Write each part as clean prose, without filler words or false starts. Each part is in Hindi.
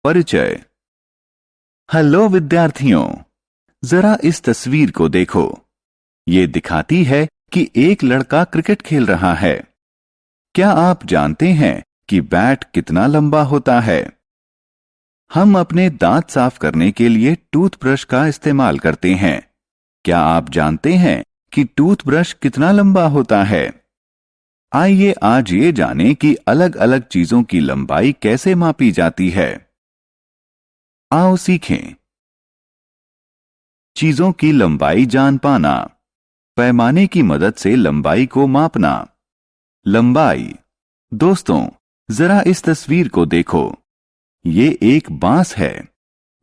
परिचय। हेलो विद्यार्थियों, जरा इस तस्वीर को देखो। ये दिखाती है कि एक लड़का क्रिकेट खेल रहा है। क्या आप जानते हैं कि बैट कितना लंबा होता है? हम अपने दांत साफ करने के लिए टूथब्रश का इस्तेमाल करते हैं। क्या आप जानते हैं कि टूथब्रश कितना लंबा होता है? आइए आज ये जानें कि अलग अलग चीजों की लंबाई कैसे मापी जाती है। आओ सीखें। चीजों की लंबाई जान पाना। पैमाने की मदद से लंबाई को मापना। लंबाई। दोस्तों, जरा इस तस्वीर को देखो। ये एक बांस है।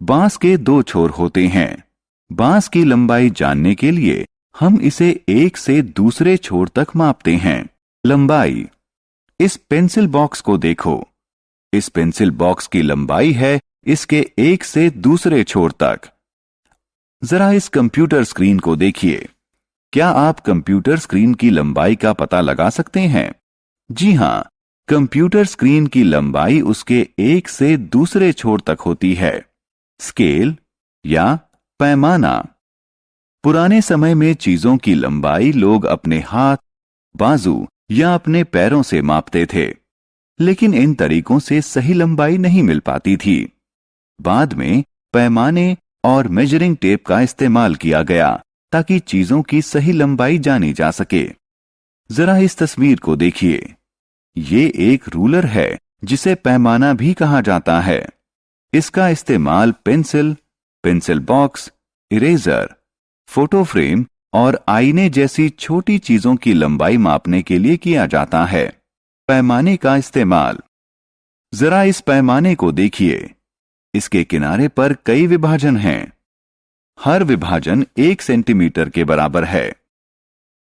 बांस के दो छोर होते हैं। बांस की लंबाई जानने के लिए हम इसे एक से दूसरे छोर तक मापते हैं। लंबाई। इस पेंसिल बॉक्स को देखो। इस पेंसिल बॉक्स की लंबाई है इसके एक से दूसरे छोर तक। जरा इस कंप्यूटर स्क्रीन को देखिए। क्या आप कंप्यूटर स्क्रीन की लंबाई का पता लगा सकते हैं? जी हां, कंप्यूटर स्क्रीन की लंबाई उसके एक से दूसरे छोर तक होती है। स्केल या पैमाना। पुराने समय में चीजों की लंबाई लोग अपने हाथ, बाजू या अपने पैरों से मापते थे, लेकिन इन तरीकों से सही लंबाई नहीं मिल पाती थी। बाद में पैमाने और मेजरिंग टेप का इस्तेमाल किया गया ताकि चीजों की सही लंबाई जानी जा सके। जरा इस तस्वीर को देखिए। ये एक रूलर है जिसे पैमाना भी कहा जाता है। इसका इस्तेमाल pencil, pencil box, eraser, photo frame और आईने जैसी छोटी चीजों की लंबाई मापने के लिए किया जाता है। पैमाने का इस्तेमाल। जरा इस पैमाने को देखिए। इसके किनारे पर कई विभाजन हैं। हर विभाजन 1 सेंटीमीटर के बराबर है।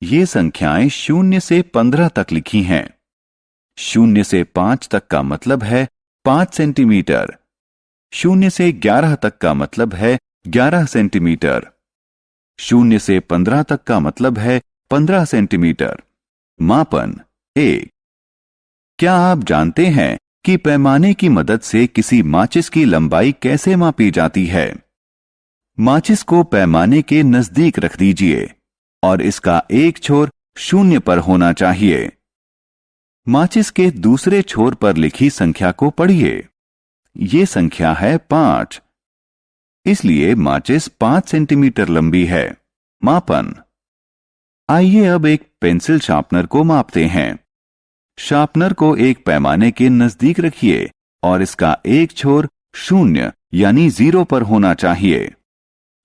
ये संख्याएं 0 से 15 तक लिखी हैं। 0 से 5 तक का मतलब है 5 सेंटीमीटर। 0 से 11 तक का मतलब है 11 सेंटीमीटर। 0 से 15 तक का मतलब है 15 सेंटीमीटर। मापन 1। क्या आप जानते हैं कि पैमाने की मदद से किसी माचिस की लंबाई कैसे मापी जाती है? माचिस को पैमाने के नजदीक रख दीजिए और इसका एक छोर 0 पर होना चाहिए। माचिस के दूसरे छोर पर लिखी संख्या को पढ़िए। ये संख्या है 5। इसलिए माचिस 5 सेंटीमीटर लंबी है। मापन। आइए अब एक पेंसिल शार्पनर को मापते हैं। शार्पनर को एक पैमाने के नजदीक रखिए और इसका एक छोर 0 यानी 0 पर होना चाहिए।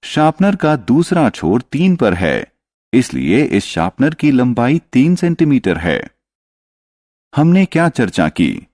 शार्पनर का दूसरा छोर 3 पर है, इसलिए इस शार्पनर की लंबाई 3 सेंटीमीटर है। हमने क्या चर्चा की?